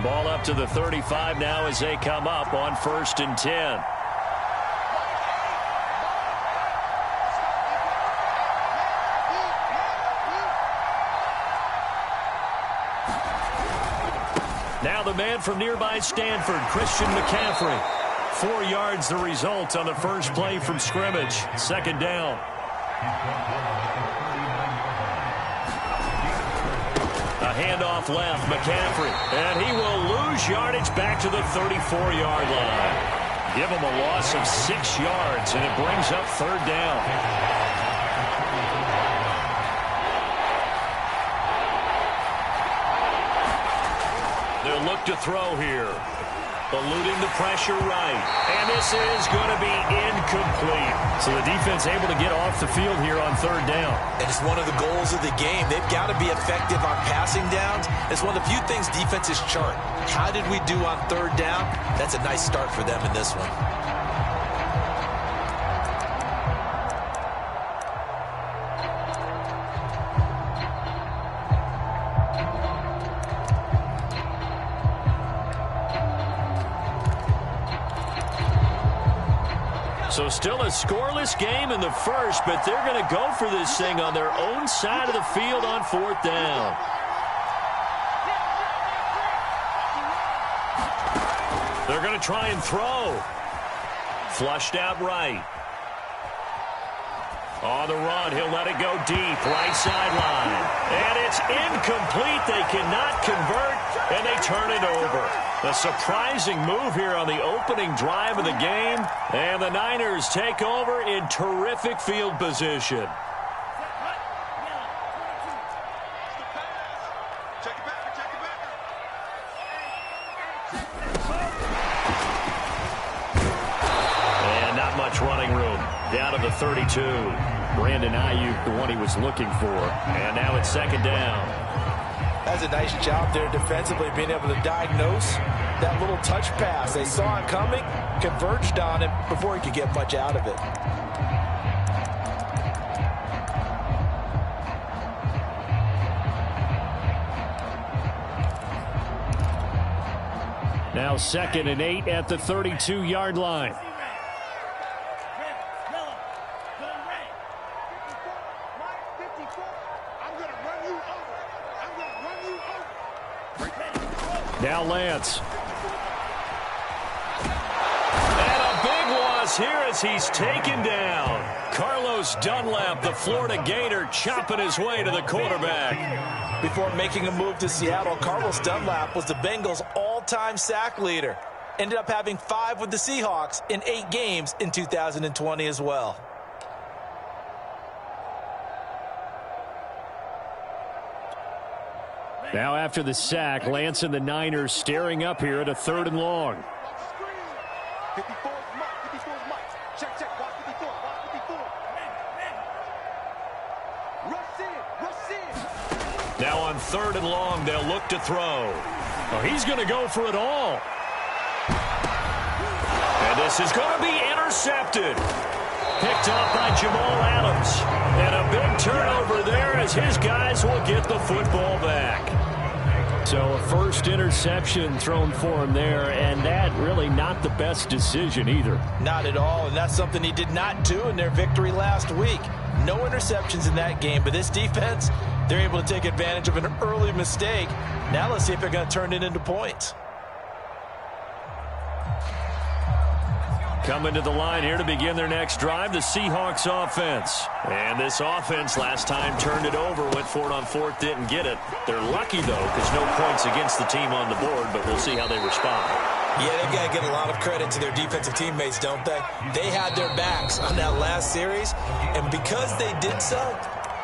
Ball up to the 35 now as they come up on 1st and 10. Now the man from nearby Stanford, Christian McCaffrey. 4 yards the result on the first play from scrimmage. 2nd down. A handoff left, McCaffrey. And he will lose yardage back to the 34-yard line. Give him a loss of 6 yards, and it brings up 3rd down. They'll look to throw here. Eluding the pressure right. And this is going to be incomplete. So the defense able to get off the field here on 3rd down. And it's one of the goals of the game. They've got to be effective on passing downs. It's one of the few things defenses chart. How did we do on 3rd down? That's a nice start for them in this one. So still a scoreless game in the first, but they're going to go for this thing on their own side of the field on 4th down. They're going to try and throw. Flushed out right. On the run, he'll let it go deep, right sideline. And it's incomplete. They cannot convert, and they turn it over. A surprising move here on the opening drive of the game. And the Niners take over in terrific field position. And not much running room. Down to the 32. Brandon Ayuk, the one he was looking for. And now it's 2nd down. That's a nice job there defensively, being able to diagnose that little touch pass. They saw it coming, converged on it before he could get much out of it. Now 2nd and 8 at the 32-yard line. Now Lance. And a big loss here as he's taken down. Carlos Dunlap, the Florida Gator, chopping his way to the quarterback. Before making a move to Seattle, Carlos Dunlap was the Bengals' all-time sack leader. Ended up having 5 with the Seahawks in 8 games in 2020 as well. Now after the sack, Lance and the Niners staring up here at a 3rd and long. Now on 3rd and long, they'll look to throw. Oh, he's going to go for it all. And this is going to be intercepted. Picked off by Jamal Adams. And a big turnover there as his guys will get the football back. So a first interception thrown for him there, and that really not the best decision either. Not at all, and that's something he did not do in their victory last week. No interceptions in that game, but this defense, they're able to take advantage of an early mistake. Now let's see if they're going to turn it into points. Coming to the line here to begin their next drive, the Seahawks offense. And this offense last time turned it over, went for it on 4th, didn't get it. They're lucky, though, because no points against the team on the board, but we'll see how they respond. Yeah, they've got to give a lot of credit to their defensive teammates, don't they? They had their backs on that last series, and because they did so,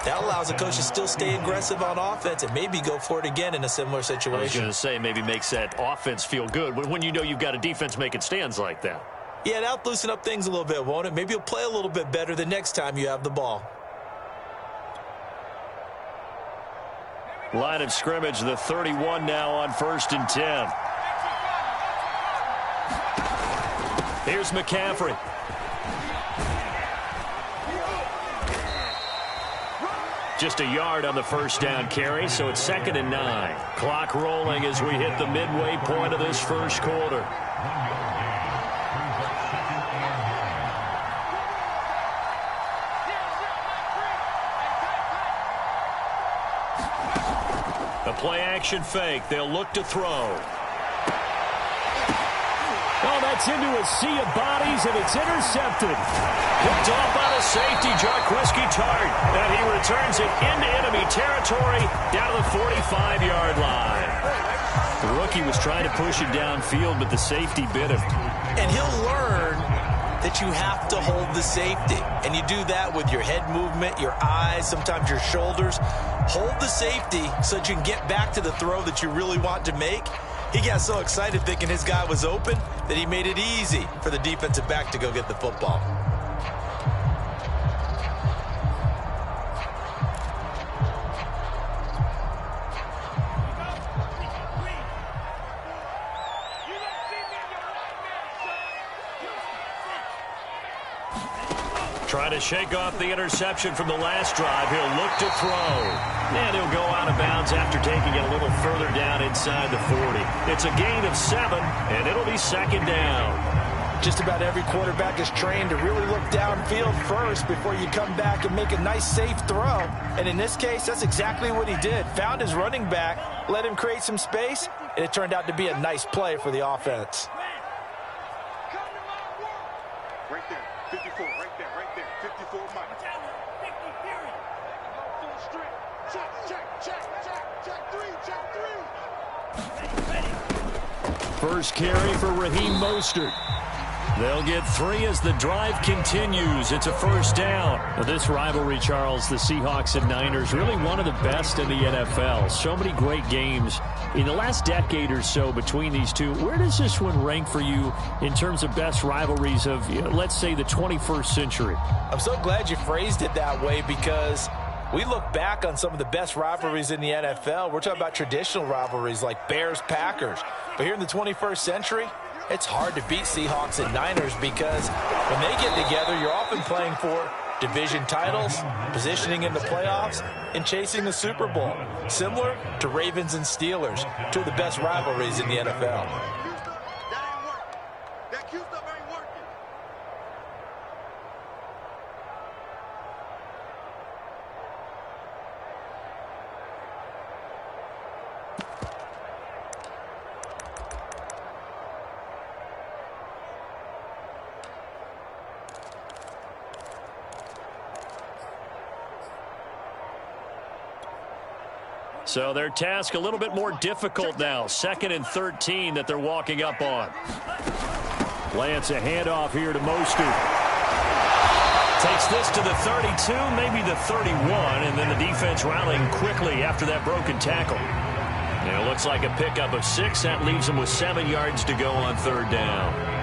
that allows the coach to still stay aggressive on offense and maybe go for it again in a similar situation. I was going to say maybe makes that offense feel good when you know you've got a defense making stands like that. Yeah, that'll loosen up things a little bit, won't it? Maybe you'll play a little bit better the next time you have the ball. Line of scrimmage, the 31 now on 1st and 10. Here's McCaffrey. Just a yard on the first down carry, so it's 2nd and 9. Clock rolling as we hit the midway point of this first quarter. A play-action fake. They'll look to throw. Oh, that's into a sea of bodies, and it's intercepted. Picked off by the safety, Jarquiski Tart. And he returns it into enemy territory down to the 45-yard line. The rookie was trying to push it downfield, but the safety bit him. And he'll learn that you have to hold the safety. And you do that with your head movement, your eyes, sometimes your shoulders. Hold the safety so that you can get back to the throw that you really want to make. He got so excited thinking his guy was open that he made it easy for the defensive back to go get the football. Trying to shake off the interception from the last drive. He'll look to throw. And he'll go out of bounds after taking it a little further down inside the 40. It's a gain of 7, and it'll be 2nd down. Just about every quarterback is trained to really look downfield first before you come back and make a nice, safe throw. And in this case, that's exactly what he did. Found his running back, let him create some space, and it turned out to be a nice play for the offense. Right there, 54, right there, 54 Mike. First carry for Raheem Mostert. They'll get 3 as the drive continues. It's a first down. Now, this rivalry, Charles, the Seahawks and Niners, really one of the best in the NFL. So many great games in the last decade or so between these two. Where does this one rank for you in terms of best rivalries of, let's say, the 21st century? I'm so glad you phrased it that way because we look back on some of the best rivalries in the NFL. We're talking about traditional rivalries like Bears-Packers. But here in the 21st century, it's hard to beat Seahawks and Niners because when they get together, you're often playing for division titles, positioning in the playoffs, and chasing the Super Bowl. Similar to Ravens and Steelers, two of the best rivalries in the NFL. So their task a little bit more difficult now. 2nd and 13 that they're walking up on. Lance, a handoff here to Mostert. Takes this to the 32, maybe the 31, and then the defense rallying quickly after that broken tackle. And it looks like a pickup of 6. That leaves them with 7 yards to go on 3rd down.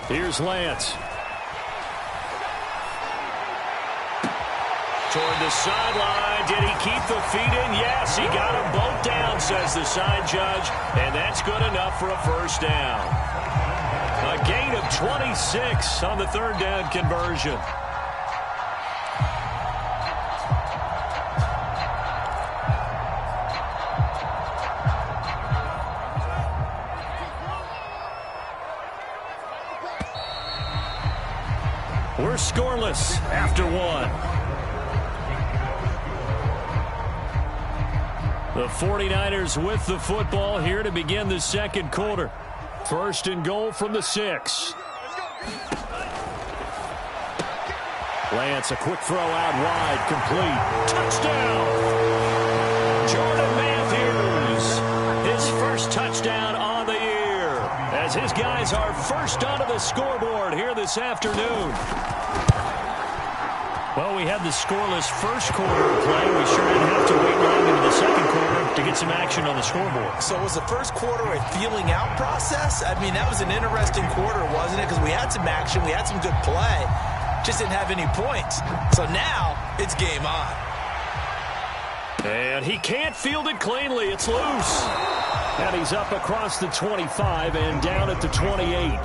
Here's Lance. Toward the sideline. Did he keep the feet in? Yes, he got them both down, says the side judge. And that's good enough for a first down. A gain of 26 on the 3rd down conversion. We're scoreless after 1. The 49ers with the football here to begin the 2nd quarter. 1st and goal from the 6. Lance, a quick throw out wide, complete. Touchdown! Jordan Matthews, his first touchdown on the year, as his guys are first onto the scoreboard here this afternoon. Well, we had the scoreless first quarter of play. We sure didn't have to wait long into the second quarter to get some action on the scoreboard. So was the first quarter a feeling out process? I mean, that was an interesting quarter, wasn't it? Because we had some action, we had some good play, just didn't have any points. So now it's game on. And he can't field it cleanly. It's loose. And he's up across the 25 and down at the 28.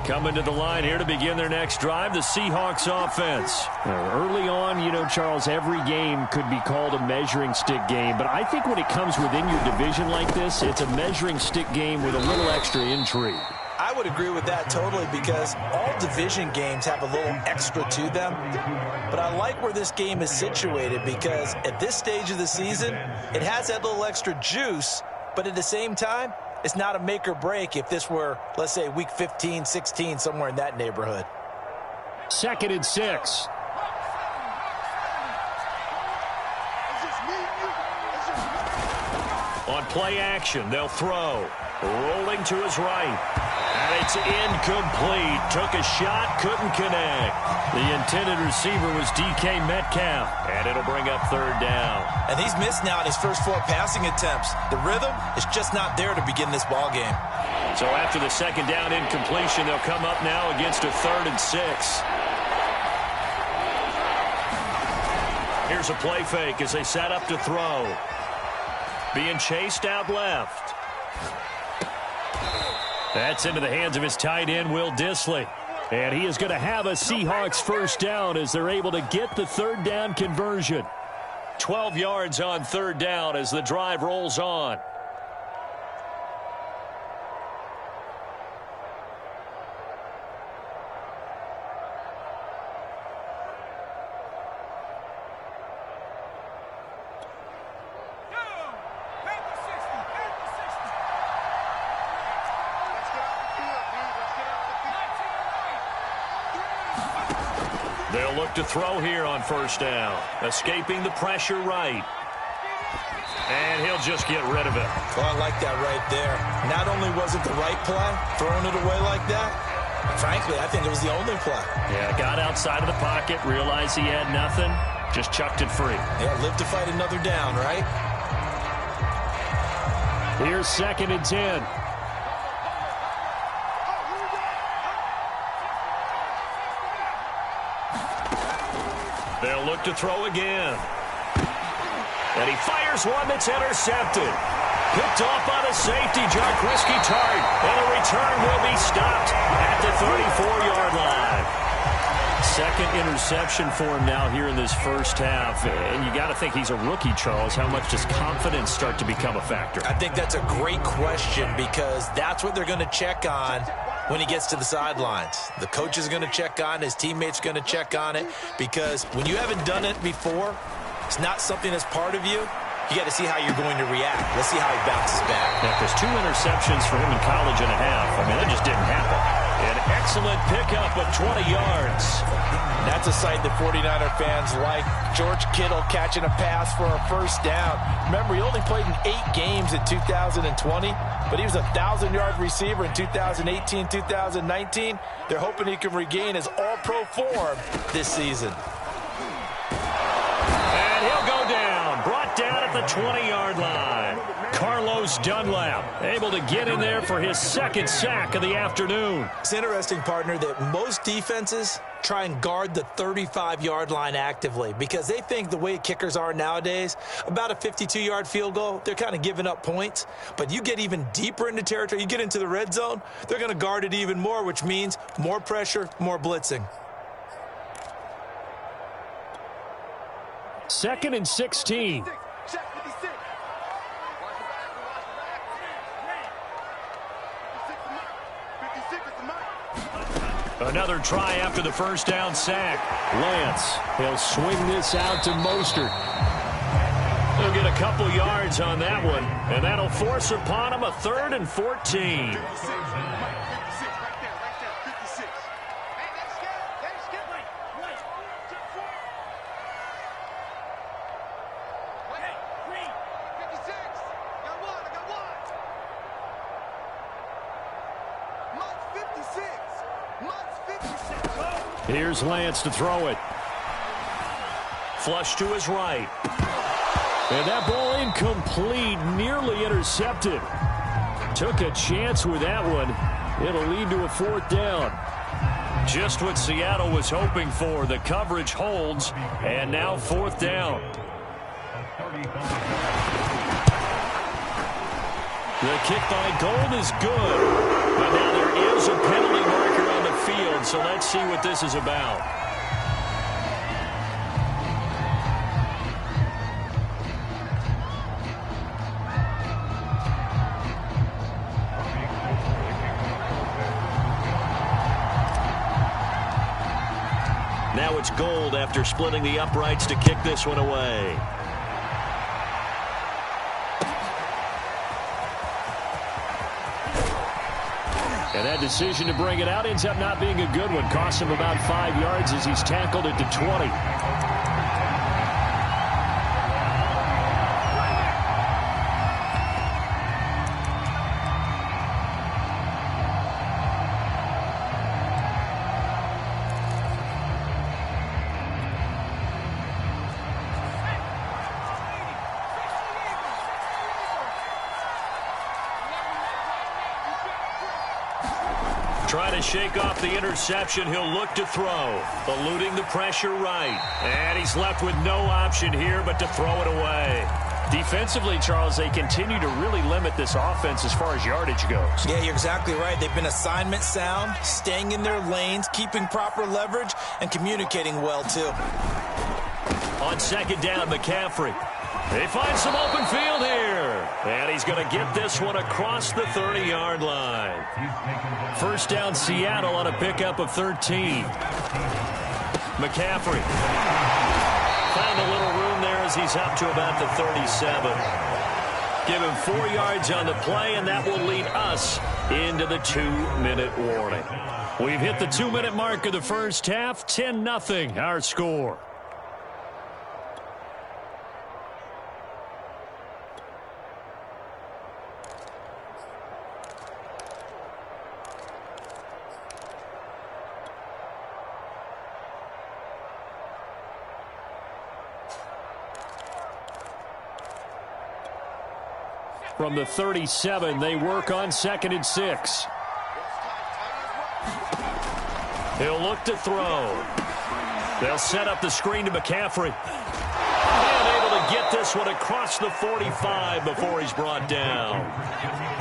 Coming to the line here to begin their next drive, the Seahawks offense. Early on, you know, Charles, every game could be called a measuring stick game. But I think when it comes within your division like this, it's a measuring stick game with a little extra intrigue. I would agree with that totally because all division games have a little extra to them. But I like where this game is situated because at this stage of the season, it has that little extra juice. But at the same time, it's not a make or break if this were, let's say, week 15, 16, somewhere in that neighborhood. 2nd and 6. On play action, they'll throw. Rolling to his right. And it's incomplete. Took a shot, couldn't connect. The intended receiver was DK Metcalf. And it'll bring up 3rd down. And he's missed now in his first 4 passing attempts. The rhythm is just not there to begin this ball game. So after the 2nd down incompletion, they'll come up now against a 3rd and 6. Here's a play fake as they set up to throw. Being chased out left. That's into the hands of his tight end, Will Dissly. And he is going to have a Seahawks first down as they're able to get the 3rd down conversion. 12 yards on 3rd down as the drive rolls on. They'll look to throw here on 1st down. Escaping the pressure right. And he'll just get rid of it. Well, I like that right there. Not only was it the right play, throwing it away like that, frankly, I think it was the only play. Yeah, got outside of the pocket, realized he had nothing, just chucked it free. Yeah, live to fight another down, right? Here's 2nd and 10. They'll look to throw again. And he fires one that's intercepted. Picked off by the safety, Jarquiski Tart. And the return will be stopped at the 34-yard line. 2nd interception for him now here in this first half. And you got to think he's a rookie, Charles. How much does confidence start to become a factor? I think that's a great question because that's what they're going to check on when he gets to the sidelines. The coach is going to check on, his teammates going to check on it, because when you haven't done it before, it's not something that's part of you. You got to see how you're going to react. Let's see how he bounces back. Yeah, because 2 interceptions for him in college and a half. I mean, that just didn't happen. An excellent pickup of 20 yards. That's a sight that 49er fans like. George Kittle catching a pass for a 1st down. Remember, he only played in 8 games in 2020, but he was a 1,000-yard receiver in 2018, 2019. They're hoping he can regain his all-pro form this season. And he'll go down. Brought down at the 20-yard line. Carlos Dunlap able to get in there for his 2nd sack of the afternoon. It's interesting, partner, that most defenses try and guard the 35-yard line actively because they think the way kickers are nowadays, about a 52-yard field goal, they're kind of giving up points. But you get even deeper into territory, you get into the red zone, they're going to guard it even more, which means more pressure, more blitzing. 2nd and 16. Another try after the 1st down sack. Lance, he'll swing this out to Mostert. He'll get a couple yards on that one, and that'll force upon him a 3rd and 14. Here's Lance to throw it. Flush to his right. And that ball incomplete, nearly intercepted. Took a chance with that one. It'll lead to a 4th down. Just what Seattle was hoping for. The coverage holds, and now 4th down. The kick by Gold is good. But now there is a penalty marker on the field, so let's see what this is about. Now it's Gold after splitting the uprights to kick this one away. And that decision to bring it out ends up not being a good one. Costs him about 5 yards as he's tackled at the 20. Trying to shake off the interception. He'll look to throw. Eluding the pressure right. And he's left with no option here but to throw it away. Defensively, Charles, they continue to really limit this offense as far as yardage goes. Yeah, you're exactly right. They've been assignment sound, staying in their lanes, keeping proper leverage, and communicating well, too. On 2nd down, McCaffrey. They find some open field here. And he's going to get this one across the 30-yard line. 1st down, Seattle on a pickup of 13. McCaffrey. Found a little room there as he's up to about the 37. Give him 4 yards on the play, and that will lead us into the 2-minute warning. We've hit the 2-minute mark of the first half. 10-0 our score. From the 37, they work on 2nd and 6. He'll look to throw. They'll set up the screen to McCaffrey. And able to get this one across the 45 before he's brought down.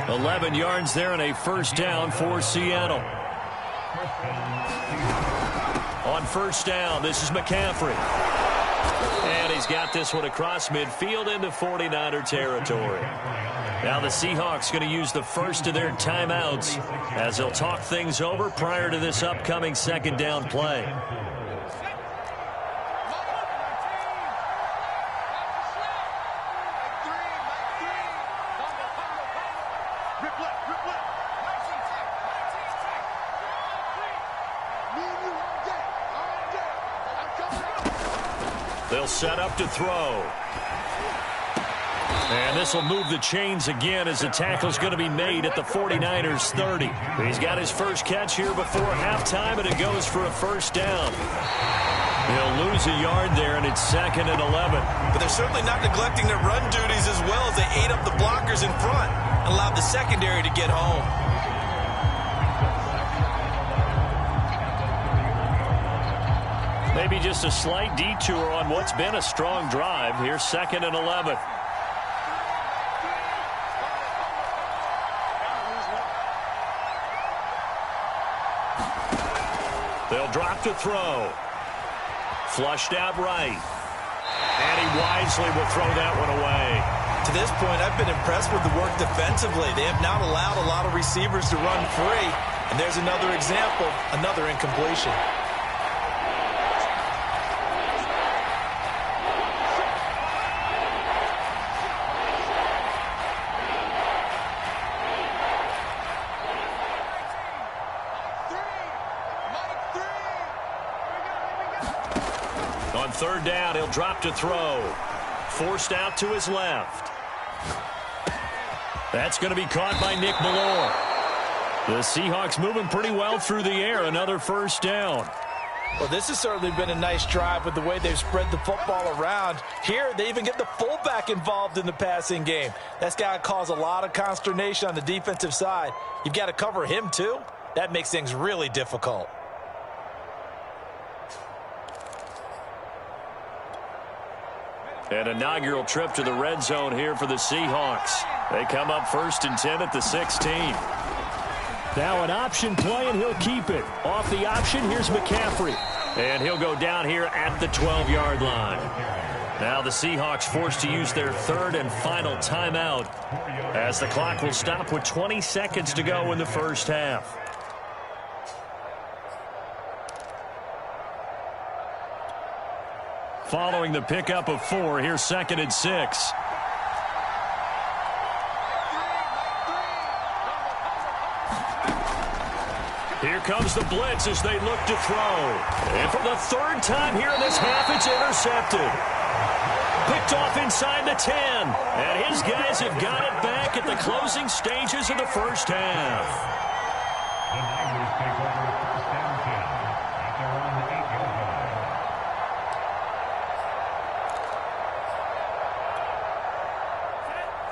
11 yards there and a 1st down for Seattle. On 1st down, this is McCaffrey. And he's got this one across midfield into 49er territory. Now the Seahawks going to use the first of their timeouts as they'll talk things over prior to this upcoming 2nd down play. They'll set up to throw. And this will move the chains again as the tackle's going to be made at the 49ers 30. He's got his first catch here before halftime, and it goes for a 1st down. He'll lose a yard there, and it's 2nd and 11. But they're certainly not neglecting their run duties as well as they ate up the blockers in front and allowed the secondary to get home. Maybe just a slight detour on what's been a strong drive. Here's 2nd and 11. They'll drop to throw. Flushed out right. And he wisely will throw that one away. To this point, I've been impressed with the work defensively. They have not allowed a lot of receivers to run free. And there's another example, another incompletion. On third down, he'll drop to throw. Forced out to his left. That's going to be caught by Nick Ballore. The Seahawks moving pretty well through the air. Another first down. Well, this has certainly been a nice drive with the way they've spread the football around. Here, they even get the fullback involved in the passing game. That's got to cause a lot of consternation on the defensive side. You've got to cover him, too. That makes things really difficult. An inaugural trip to the red zone here for the Seahawks. They come up 1st and 10 at the 16. Now an option play, and he'll keep it. Off the option, here's McCaffrey. And he'll go down here at the 12-yard line. Now the Seahawks forced to use their third and final timeout as the clock will stop with 20 seconds to go in the first half. Following the pickup of 4, here's 2nd and 6. Here comes the blitz as they look to throw. And for the third time here in this half, it's intercepted. Picked off inside the 10. And his guys have got it back at the closing stages of the first half.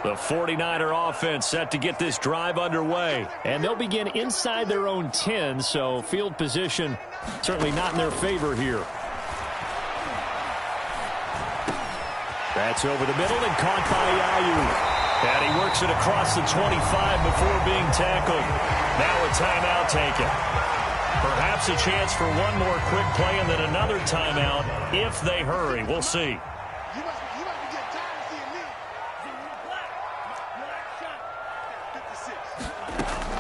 The 49er offense set to get this drive underway. And they'll begin inside their own 10, so field position certainly not in their favor here. That's over the middle and caught by Aiyuk. And he works it across the 25 before being tackled. Now a timeout taken. Perhaps a chance for one more quick play and then another timeout if they hurry. We'll see.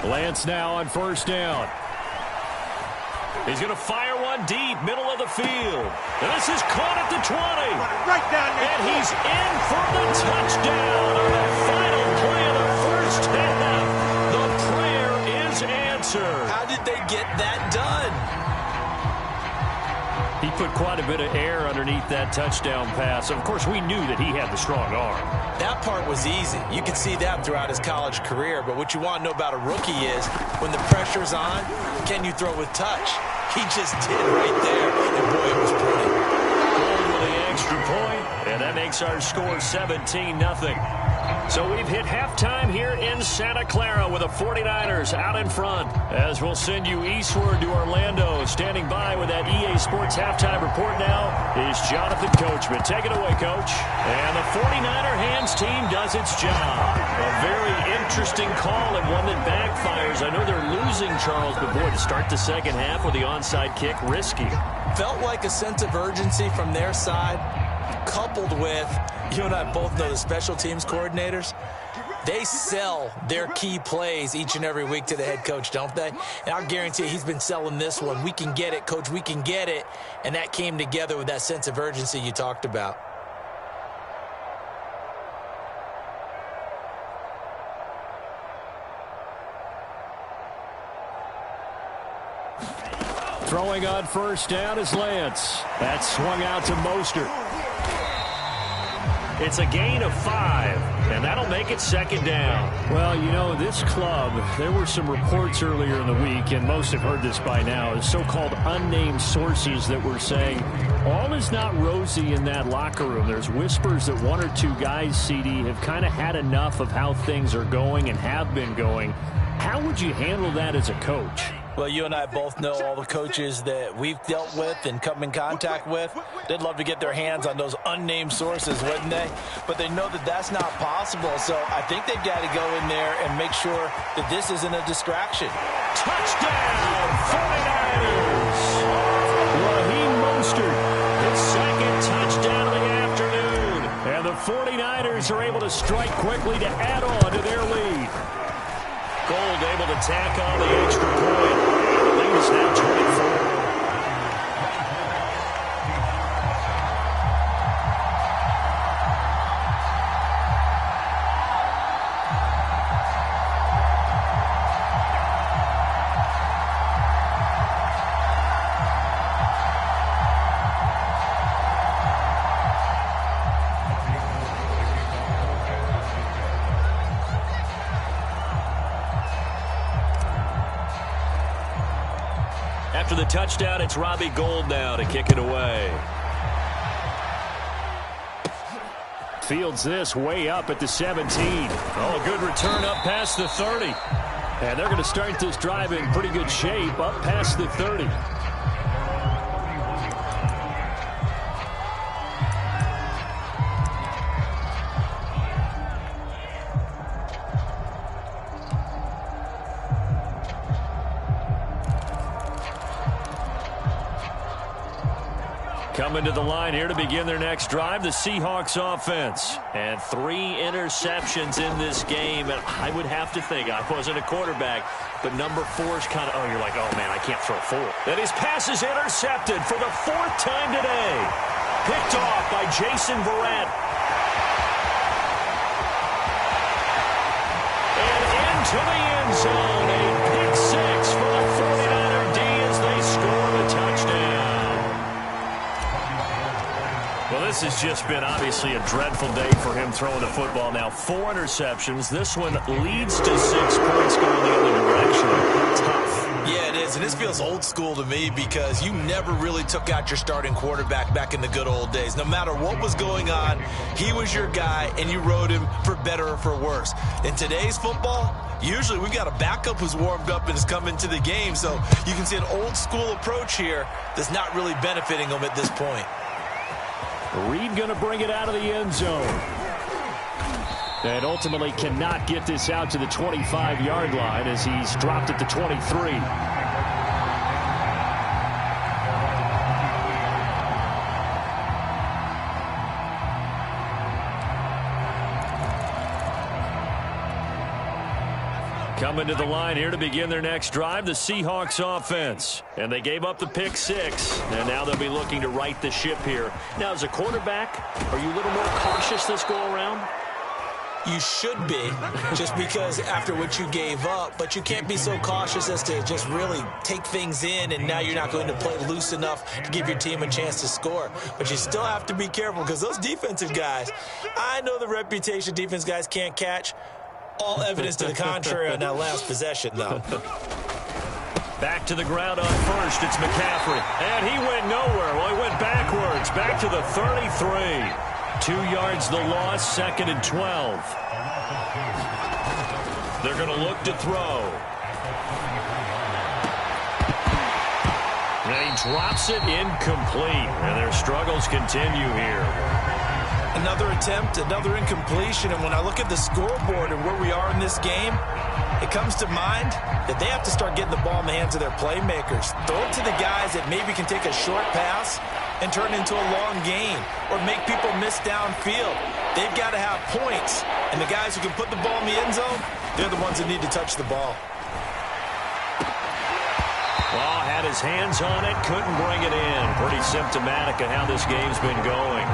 Lance now on first down. He's going to fire one deep, middle of the field. And this is caught at the 20. Right down there. And he's in for the touchdown on the final play of the first half. The prayer is answered. How did they get that done? He put quite a bit of air underneath that touchdown pass. Of course, we knew that he had the strong arm. That part was easy. You could see that throughout his college career. But what you want to know about a rookie is when the pressure's on, can you throw with touch? He just did right there. And boy, it was pretty. Goal with the extra point, and that makes our score 17-0. So we've hit halftime here in Santa Clara with the 49ers out in front. As we'll send you eastward to Orlando. Standing by with that EA Sports halftime report now is Jonathan Coachman. Take it away, Coach. And the 49er hands team does its job. A very interesting call and one that backfires. I know they're losing, Charles, but boy, to start the second half with the onside kick, risky. Felt like a sense of urgency from their side, coupled with, you and I both know the special teams coordinators, they sell their key plays each and every week to the head coach, don't they? And I'll guarantee you he's been selling this one. We can get it, Coach, we can get it. And that came together with that sense of urgency you talked about. Throwing on first down is Lance. That swung out to Mostert. It's a gain of 5, and that'll make it second down. Well, you know, this club, there were some reports earlier in the week, and most have heard this by now, so-called unnamed sources that were saying all is not rosy in that locker room. There's whispers that one or two guys, CD, have kind of had enough of how things are going and have been going. How would you handle that as a coach? Well, you and I both know all the coaches that we've dealt with and come in contact with. They'd love to get their hands on those unnamed sources, wouldn't they? But they know that that's not possible, so I think they've got to go in there and make sure that this isn't a distraction. Touchdown, 49ers! Raheem Mostert, his second touchdown of the afternoon. And the 49ers are able to strike quickly to add on to their lead. Gold able to tack on the extra point. The lead is now 24. After the touchdown, it's Robbie Gould now to kick it away. Fields this way up at the 17. Oh, a good return up past the 30. And they're going to start this drive in pretty good shape up past the 30. Coming to the line here to begin their next drive, the Seahawks offense. And 3 interceptions in this game. And I would have to think, I wasn't a quarterback, but number 4 is kind of, oh, you're like, oh, man, I can't throw 4. And his pass is intercepted for the 4th time today. Picked off by Jason Verrett. And into the end zone, a pick 6 for the 49er D as they score the touchdown. Well, this has just been obviously a dreadful day for him throwing the football. Now 4 interceptions. This one leads to 6 points going the other direction. Tough. Yeah, it is, and this feels old school to me because you never really took out your starting quarterback back in the good old days. No matter what was going on, he was your guy, and you rode him for better or for worse. In today's football, usually we've got a backup who's warmed up and has come into the game, so you can see an old school approach here that's not really benefiting him at this point. Reed going to bring it out of the end zone. And ultimately cannot get this out to the 25-yard line as he's dropped at the 23. Coming to the line here to begin their next drive, the Seahawks offense. And they gave up the pick 6, and now they'll be looking to right the ship here. Now, as a quarterback, are you a little more cautious this go-around? You should be, just because after what you gave up, but you can't be so cautious as to just really take things in, and now you're not going to play loose enough to give your team a chance to score. But you still have to be careful because those defensive guys, I know the reputation defense guys can't catch. All evidence to the contrary on that last possession, though. Back to the ground on first, it's McCaffrey. And he went nowhere. Well, he went backwards, back to the 33. 2 yards the loss, 2nd and 12. They're going to look to throw. And he drops it incomplete. And their struggles continue here. Another attempt, another incompletion, and when I look at the scoreboard and where we are in this game, it comes to mind that they have to start getting the ball in the hands of their playmakers. Throw it to the guys that maybe can take a short pass and turn it into a long gain or make people miss downfield. They've got to have points, and the guys who can put the ball in the end zone, they're the ones that need to touch the ball. Well, had his hands on it, couldn't bring it in. Pretty symptomatic of how this game's been going.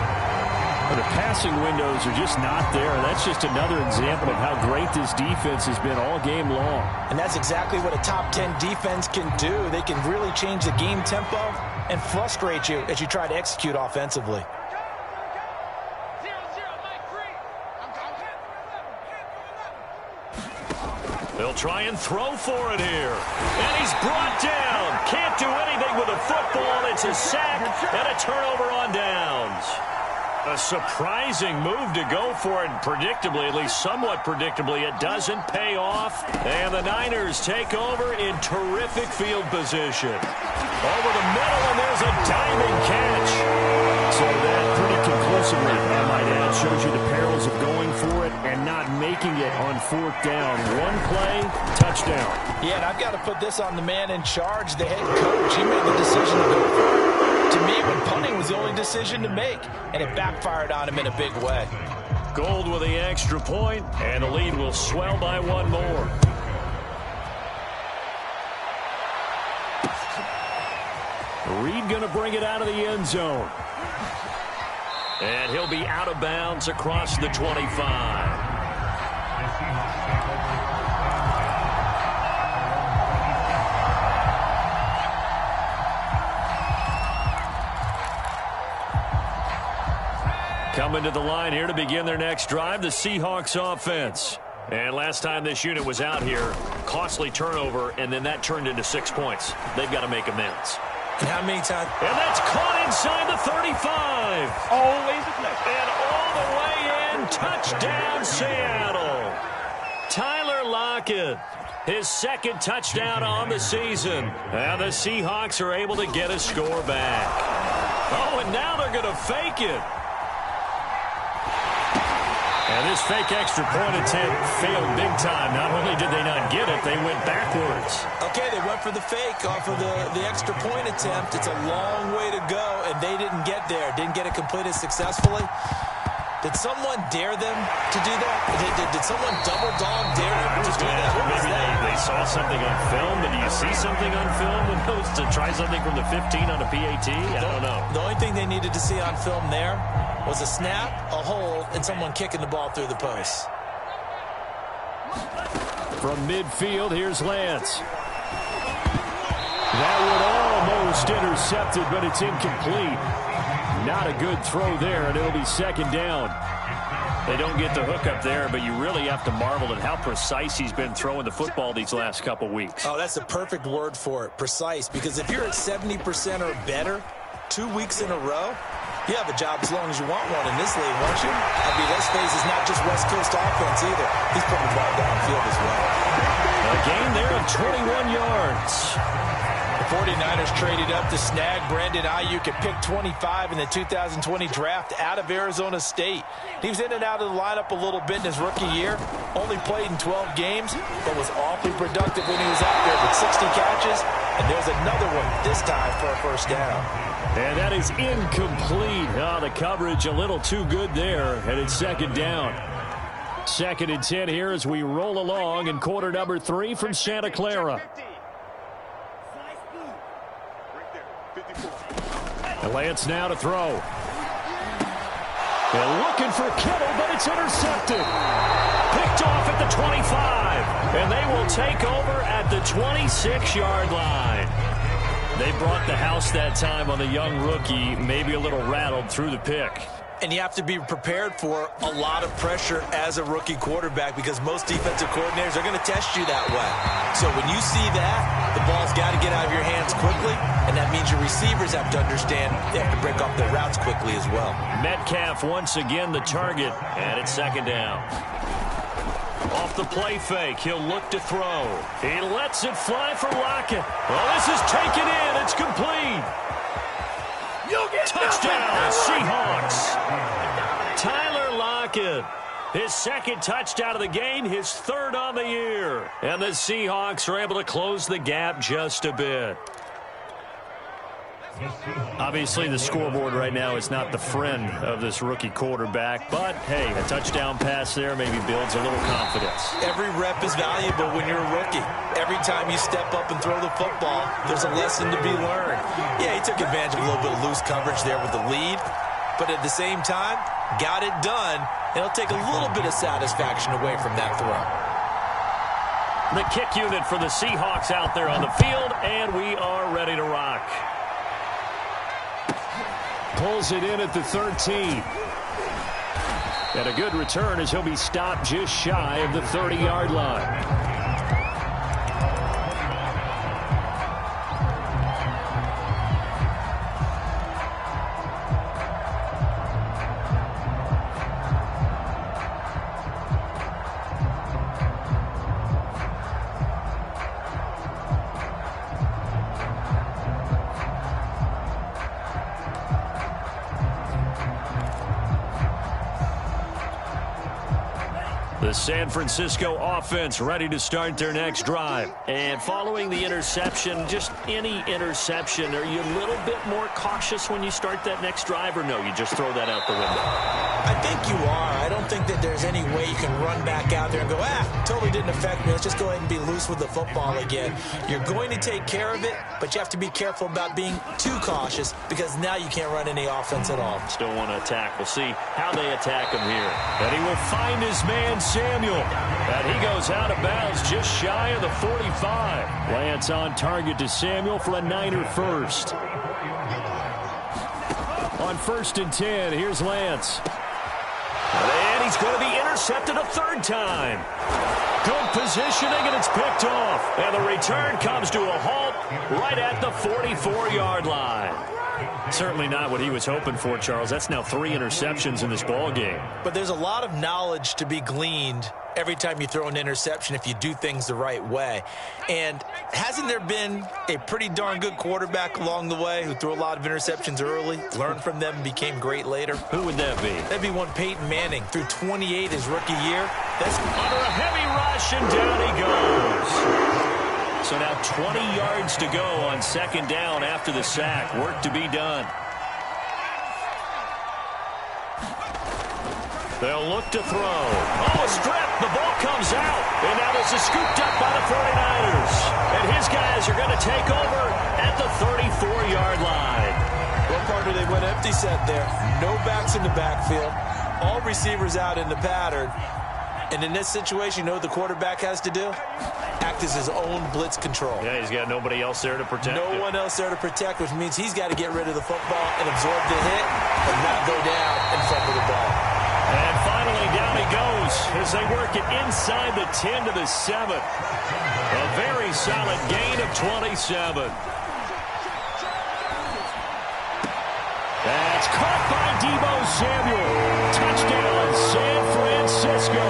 The passing windows are just not there. That's just another example of how great this defense has been all game long. And that's exactly what a top 10 defense can do. They can really change the game tempo and frustrate you as you try to execute offensively. They'll try and throw for it here. And he's brought down. Can't do anything with the football. It's a sack and a turnover on downs. A surprising move to go for it, and predictably, at least somewhat predictably, it doesn't pay off. And the Niners take over in terrific field position. Over the middle, and there's a diving catch. So that pretty conclusively, I might add, shows you the perils of going for it and not making it on 4th down. One play, touchdown. Yeah, and I've got to put this on the man in charge, the head coach. He made the decision to go for it. To me, when punting was the only decision to make, and it backfired on him in a big way. Gould with the extra point, and the lead will swell by 1 more. Reed going to bring it out of the end zone. And he'll be out of bounds across the 25. Coming to the line here to begin their next drive, the Seahawks offense. And last time this unit was out here, costly turnover, and then that turned into 6 points. They've got to make amends. And how many times? And that's caught inside the 35. Always a play. And all the way in, touchdown Seattle. Tyler Lockett, his second touchdown on the season. And the Seahawks are able to get a score back. Oh, and now they're going to fake it. And this fake extra point attempt failed big time. Not only did they not get it, they went backwards. Okay, they went for the fake off of the extra point attempt. It's a long way to go, and they didn't get there. Didn't get it completed successfully. Did someone dare them to do that? Did someone double dog dare them to do that? What was Maybe that? they saw something on film, but do you see something on film when goes to try something from the 15 on a PAT? I don't know. The only thing they needed to see on film there was a snap, a hold, and someone kicking the ball through the post. From midfield, here's Lance. That would almost intercepted, but it's incomplete. Not a good throw there, and it'll be second down. They don't get the hook up there, but you really have to marvel at how precise he's been throwing the football these last couple weeks. Oh, that's the perfect word for it, precise, because if you're at 70% or better 2 weeks in a row, you have a job as long as you want one in this league, won't you? I mean, let's face it, it's not just West Coast offense either. He's putting the ball downfield as well. A gain there of 21 yards. The 49ers traded up to snag Brandon Ayuk at pick 25 in the 2020 draft out of Arizona State. He was in and out of the lineup a little bit in his rookie year. Only played in 12 games, but was awfully productive when he was out there with 60 catches. And there's another one this time for a first down. And that is incomplete. Oh, the coverage a little too good there, and it's second down. 2nd and 10 here as we roll along in quarter number 3 from Santa Clara. And Lance now to throw. And looking for Kittle, but it's intercepted. Picked off at the 25. And they will take over at the 26-yard line. They brought the house that time on the young rookie, maybe a little rattled through the pick. And you have to be prepared for a lot of pressure as a rookie quarterback because most defensive coordinators are going to test you that way. So when you see that, the ball's got to get out of your hands quickly, and that means your receivers have to understand they have to break off their routes quickly as well. Metcalf once again the target, and it's second down. Off the play fake, he'll look to throw. He lets it fly for Lockett. Well, this is taken in. It's complete. Touchdown, Seahawks. Tyler Lockett, his second touchdown of the game, his third on the year. And the Seahawks are able to close the gap just a bit. Obviously, the scoreboard right now is not the friend of this rookie quarterback, but, hey, a touchdown pass there maybe builds a little confidence. Every rep is valuable when you're a rookie. Every time you step up and throw the football, there's a lesson to be learned. Yeah, he took advantage of a little bit of loose coverage there with the lead, but at the same time, got it done, and it'll take a little bit of satisfaction away from that throw. The kick unit for the Seahawks out there on the field, and we are ready to rock. Pulls it in at the 13. And a good return as he'll be stopped just shy of the 30-yard line. The San Francisco offense ready to start their next drive. And following the interception, just any interception, are you a little bit more cautious when you start that next drive, or no, you just throw that out the window? I think you are. I don't think that there's any way you can run back out there and go, totally didn't affect me. Let's just go ahead and be loose with the football again. You're going to take care of it, but you have to be careful about being too cautious because now you can't run any offense at all. Still want to attack. We'll see how they attack him here. And he will find his man, Samuel. And he goes out of bounds just shy of the 45. Lance on target to Samuel for a Niner first. On 1st and 10, here's Lance. And he's going to be intercepted a third time. Good positioning, and it's picked off. And the return comes to a halt right at the 44-yard line. Certainly not what he was hoping for, Charles. That's now 3 interceptions in this ball game. But there's a lot of knowledge to be gleaned every time you throw an interception if you do things the right way. And hasn't there been a pretty darn good quarterback along the way who threw a lot of interceptions early, learned from them, and became great later? Who would that be? That'd be one Peyton Manning, threw 28 his rookie year. That's under a heavy rush, and down he goes. So now 20 yards to go on second down after the sack. Work to be done. They'll look to throw. Oh, a strip. The ball comes out. And now this is scooped up by the 49ers. And his guys are going to take over at the 34-yard line. Well, partner, they went empty set there. No backs in the backfield. All receivers out in the pattern. And in this situation, you know what the quarterback has to do? Act as his own blitz control. Yeah, he's got nobody else there to protect him. No one else there to protect, which means he's got to get rid of the football and absorb the hit and not go down and fumble the ball. And finally, down he goes as they work it inside the 10 to the 7. A very solid gain of 27. That's caught by Deebo Samuel. Touchdown, San Francisco.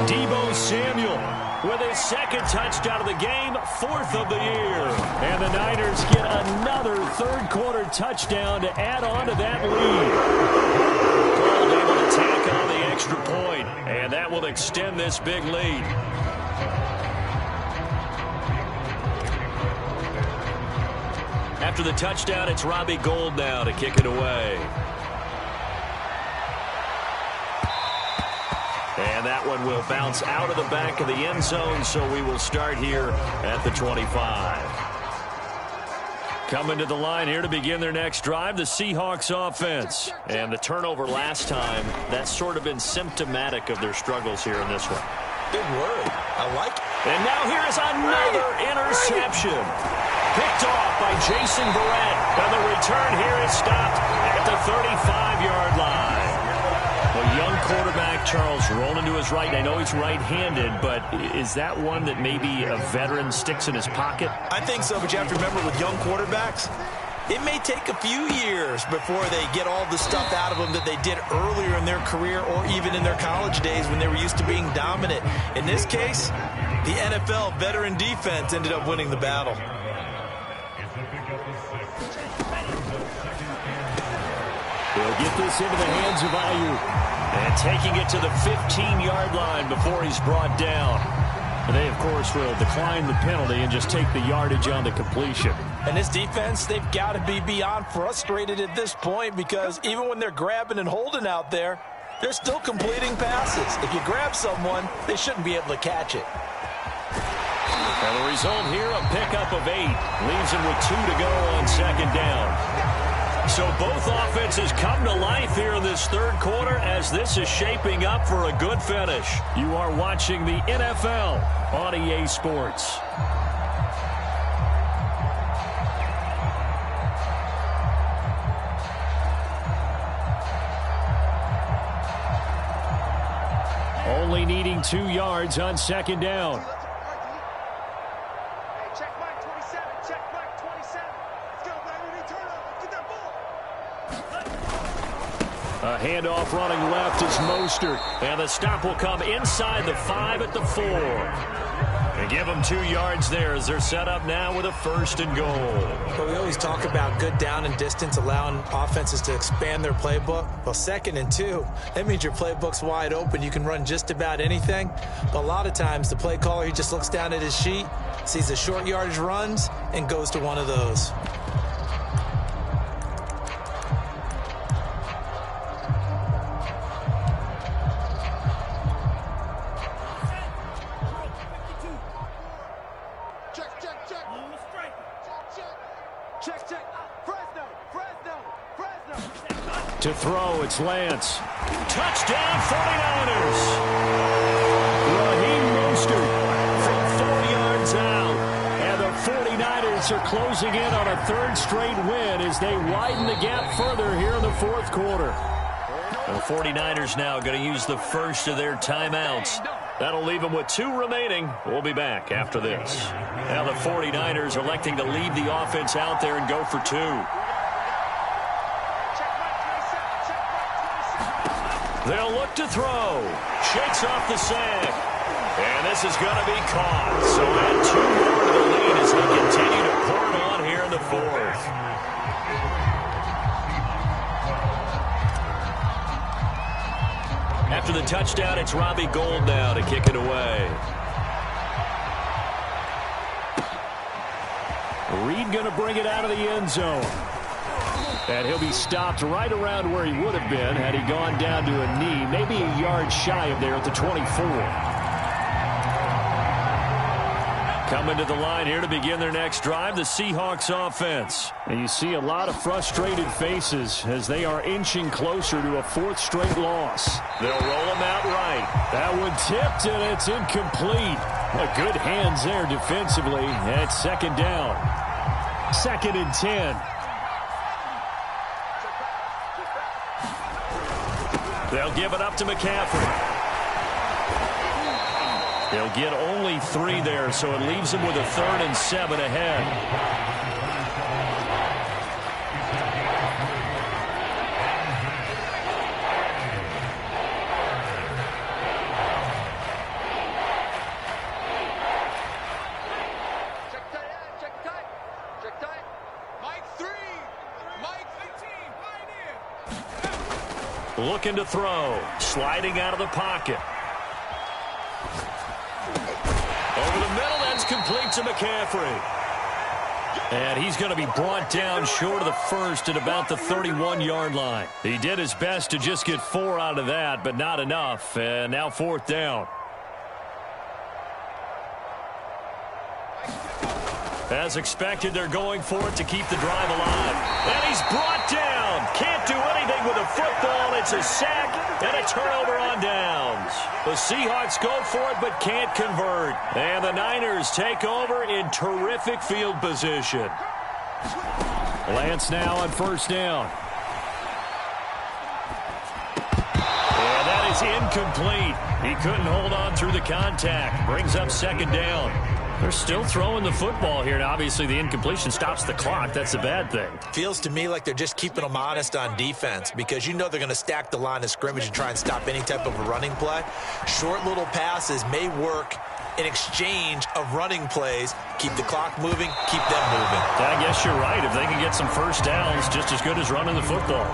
Deebo Samuel with his second touchdown of the game, 4th of the year. And the Niners get another third-quarter touchdown to add on to that lead. Gold able to tack on the extra point, and that will extend this big lead. After the touchdown, it's Robbie Gould now to kick it away. And that one will bounce out of the back of the end zone, so we will start here at the 25. Coming to the line here to begin their next drive, the Seahawks offense. And the turnover last time, that's sort of been symptomatic of their struggles here in this one. Good word. I like it. And now here is another interception. Picked off by Jason Verrett. And the return here is stopped at the 35-yard line. A young quarterback, Charles, rolling to his right. I know he's right-handed, but is that one that maybe a veteran sticks in his pocket? I think so, but you have to remember with young quarterbacks, it may take a few years before they get all the stuff out of them that they did earlier in their career or even in their college days when they were used to being dominant. In this case, the NFL veteran defense ended up winning the battle. He'll get this into the hands of Ayuk. And taking it to the 15-yard line before he's brought down. And they, of course, will decline the penalty and just take the yardage on the completion. And this defense, they've got to be beyond frustrated at this point because even when they're grabbing and holding out there, they're still completing passes. If you grab someone, they shouldn't be able to catch it. And the result here, a pickup of 8. Leaves him with 2 to go on second down. So both offenses come to life here in this third quarter as this is shaping up for a good finish. You are watching the NFL on EA Sports. Only needing 2 yards on second down. A handoff running left is Mostert. And the stop will come inside the 5 at the 4. And give them 2 yards there as they're set up now with a 1st and goal. But we always talk about good down and distance, allowing offenses to expand their playbook. Well, 2nd and 2, that means your playbook's wide open. You can run just about anything. But a lot of times the play caller, he just looks down at his sheet, sees the short yardage runs, and goes to one of those. To throw, it's Lance. Touchdown, 49ers. Raheem Mostert from 4 yards out. And the 49ers are closing in on a 3rd straight win as they widen the gap further here in the 4th quarter. The 49ers now going to use the first of their timeouts. That'll leave them with 2 remaining. We'll be back after this. Now the 49ers electing to leave the offense out there and go for 2. They'll look to throw. Shakes off the sag. And this is going to be caught. So add 2 more to the lead as they continue to pour it on here in the 4th. After the touchdown, it's Robbie Gould now to kick it away. Reed going to bring it out of the end zone. And he'll be stopped right around where he would have been had he gone down to a knee, maybe a yard shy of there at the 24. Coming to the line here to begin their next drive, the Seahawks offense. And you see a lot of frustrated faces as they are inching closer to a 4th straight loss. They'll roll them out right. That one tipped, and it's incomplete. Good hands there defensively. And it's 2nd down. 2nd and 10. They'll give it up to McCaffrey. They'll get only 3 there, so it leaves them with a 3rd and 7 ahead. Check tight. Mike 3. Mike 18. Looking to throw. Sliding out of the pocket. Over the middle, that's complete to McCaffrey. And he's going to be brought down short of the first at about the 31-yard line. He did his best to just get 4 out of that, but not enough. And now 4th down. As expected, they're going for it to keep the drive alive. And he's brought down. Can't do anything with a football. It's a sack and a turnover on downs. The Seahawks go for it but can't convert. And the Niners take over in terrific field position. Lance now on 1st down. And that is incomplete. He couldn't hold on through the contact. Brings up 2nd down. They're still throwing the football here, and obviously the incompletion stops the clock. That's a bad thing. Feels to me like they're just keeping them honest on defense because you know they're going to stack the line of scrimmage and try and stop any type of a running play. Short little passes may work in exchange of running plays. Keep the clock moving, keep them moving. I guess you're right. If they can get some 1st downs, just as good as running the football.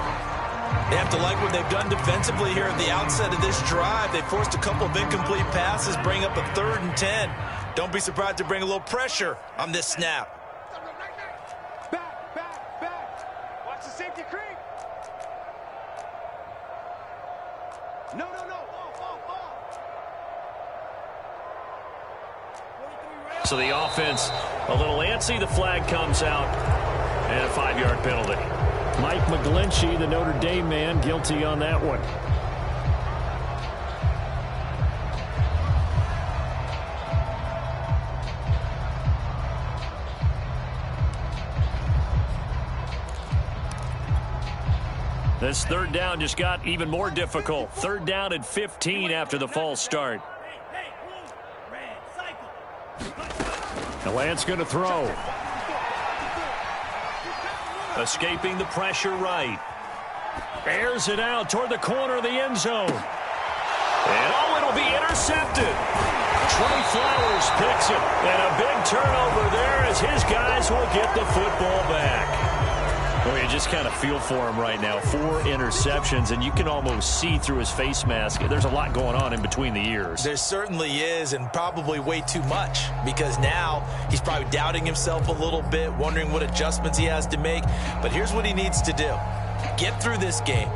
They have to like what they've done defensively here at the outset of this drive. They forced a couple of incomplete passes, bring up a 3rd and 10. Don't be surprised to bring a little pressure on this snap. Back. Watch the safety creep. No. So the offense a little antsy. The flag comes out. And a 5-yard penalty. Mike McGlinchey, the Notre Dame man, guilty on that one. This 3rd down just got even more difficult. 3rd down and 15 after the false start. And Lance going to throw. Escaping the pressure right. Airs it out toward the corner of the end zone. And it'll be intercepted. Trey Flowers picks it. And a big turnover there as his guys will get the football back. Well, you just kind of feel for him right now. 4 interceptions, and you can almost see through his face mask. There's a lot going on in between the ears. There certainly is, and probably way too much, because now he's probably doubting himself a little bit, wondering what adjustments he has to make. But here's what he needs to do. Get through this game.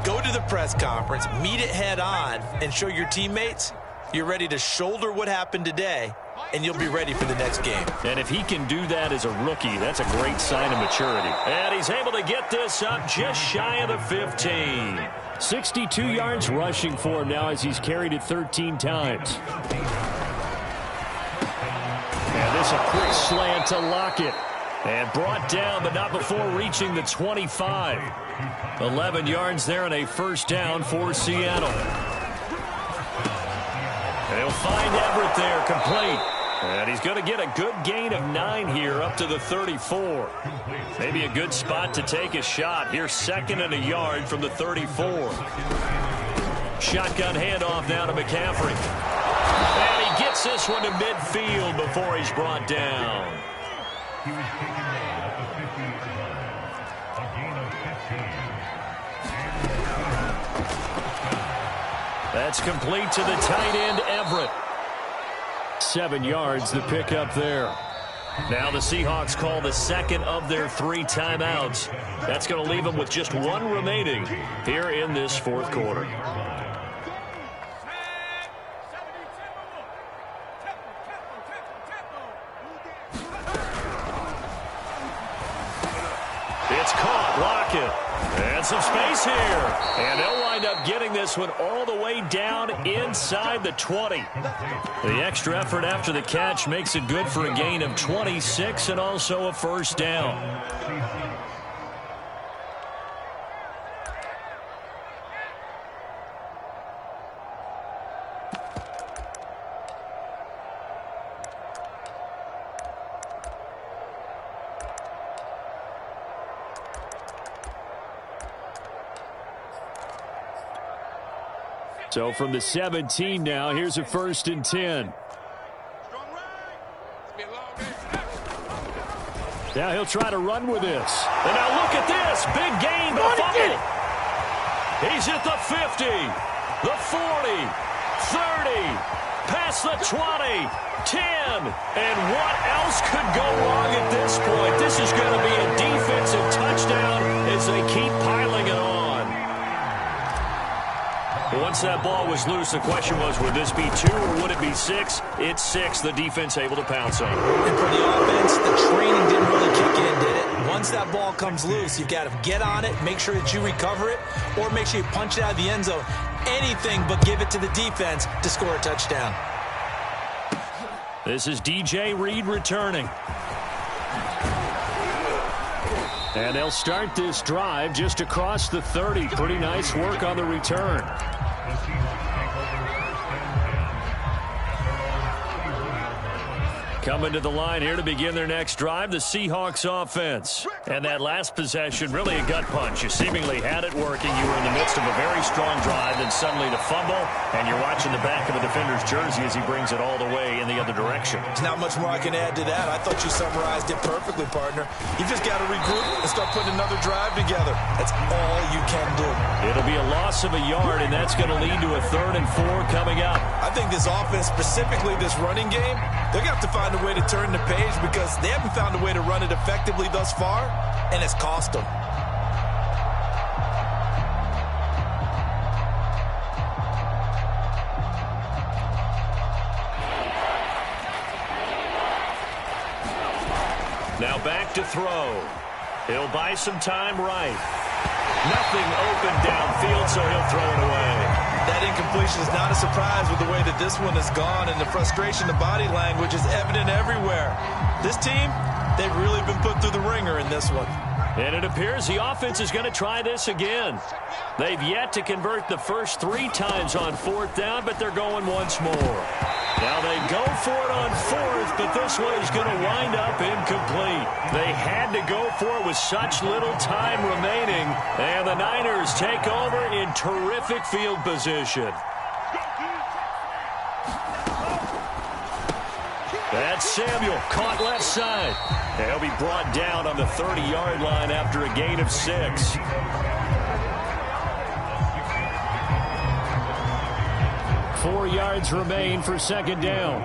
Go to the press conference, meet it head on, and show your teammates you're ready to shoulder what happened today, and you'll be ready for the next game. And if he can do that as a rookie, that's a great sign of maturity. And he's able to get this up just shy of the 15. 62 yards rushing for him now as he's carried it 13 times. And this a quick slant to Lockett. And brought down, but not before reaching the 25. 11 yards there and a first down for Seattle. And he'll find Everett there, complete. And he's going to get a good gain of 9 here up to the 34. Maybe a good spot to take a shot. Here's 2nd and a yard from the 34. Shotgun handoff now to McCaffrey. And he gets this one to midfield before he's brought down. That's complete to the tight end, Everett. 7 yards, the pickup there. Now the Seahawks call the second of their 3 timeouts. That's going to leave them with just 1 remaining here in this 4th quarter. It's caught. Lockett. And some space here. And they'll wind up getting this one all the way down inside the 20. The extra effort after the catch makes it good for a gain of 26 and also a first down. So from the 17 now, here's a 1st and 10. Now he'll try to run with this. And now look at this. Big gain, but fumble. He's at the 50, the 40, 30, past the 20, 10. And what else could go wrong at this point? This is going to be a defensive touchdown as they keep piling it on. Once that ball was loose, the question was, would this be 2 or would it be 6? It's 6. The defense able to pounce on it. And for the offense, the training didn't really kick in, did it? Once that ball comes loose, you've got to get on it, make sure that you recover it, or make sure you punch it out of the end zone. Anything but give it to the defense to score a touchdown. This is DJ Reed returning. And they'll start this drive just across the 30. Pretty nice work on the return. Coming to the line here to begin their next drive, the Seahawks offense. And that last possession, really a gut punch. You seemingly had it working. You were in the midst of a very strong drive, then suddenly the fumble, and you're watching the back of a defender's jersey as he brings it all the way in the other direction. There's not much more I can add to that. I thought you summarized it perfectly, partner. You just got to regroup and start putting another drive together. That's all you can do. It'll be a loss of a yard, and that's going to lead to a 3rd and 4 coming up. I think this offense, specifically this running game, they're going to have to find a way to turn the page because they haven't found a way to run it effectively thus far, and it's cost them. Now back to throw. He'll buy some time right. Nothing open downfield, so he'll throw it away. That incompletion is not a surprise with the way that this one has gone, and the frustration, the body language is evident everywhere. This team, they've really been put through the ringer in this one. And it appears the offense is going to try this again. They've yet to convert the first 3 times on 4th down, but they're going once more. Now they go for it on 4th, but this one is going to wind up incomplete. They had to go for it with such little time remaining, and the Niners take over in terrific field position. That's Samuel, caught left side. He'll be brought down on the 30-yard line after a gain of 6. Four yards remain for 2nd down.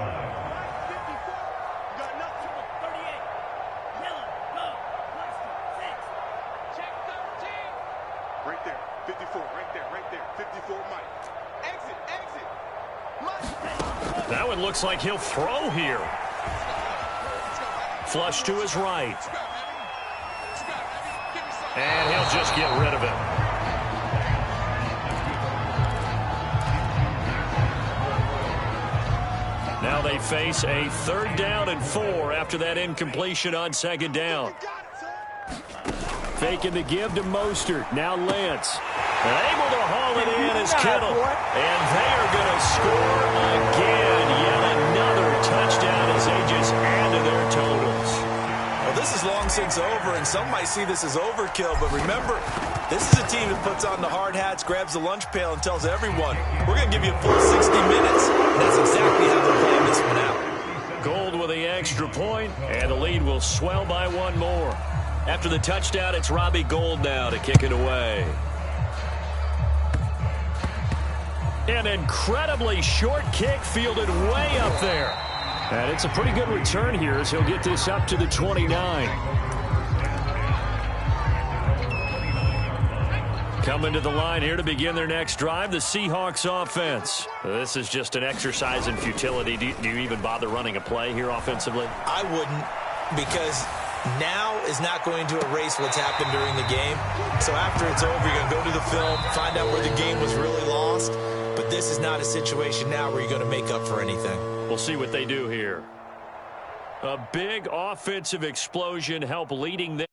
Right there, 54, right there, 54, Mike. Exit, Mike. That one looks like he'll throw here. Flush to his right. And he'll just get rid of it. Now they face a 3rd down and 4 after that incompletion on 2nd down. Faking the give to Mostert. Now Lance. Able to haul it in as Kittle. And they are going to score again. Yet another touchdown as they just add to their totals. Well, this is long since over, and some might see this as overkill. But remember, this is a team that puts on the hard hats, grabs the lunch pail, and tells everyone, we're going to give you a full 60 minutes. And that's exactly how they're playing this one out. Gold with the extra point, and the lead will swell by 1 more. After the touchdown, it's Robbie Gould now to kick it away. An incredibly short kick fielded way up there. And it's a pretty good return here as he'll get this up to the 29. Coming to the line here to begin their next drive, the Seahawks offense. This is just an exercise in futility. Do you even bother running a play here offensively? I wouldn't, because now is not going to erase what's happened during the game. So after it's over, you're going to go to the film, find out where the game was really lost. But this is not a situation now where you're going to make up for anything. We'll see what they do here. A big offensive explosion help leading them.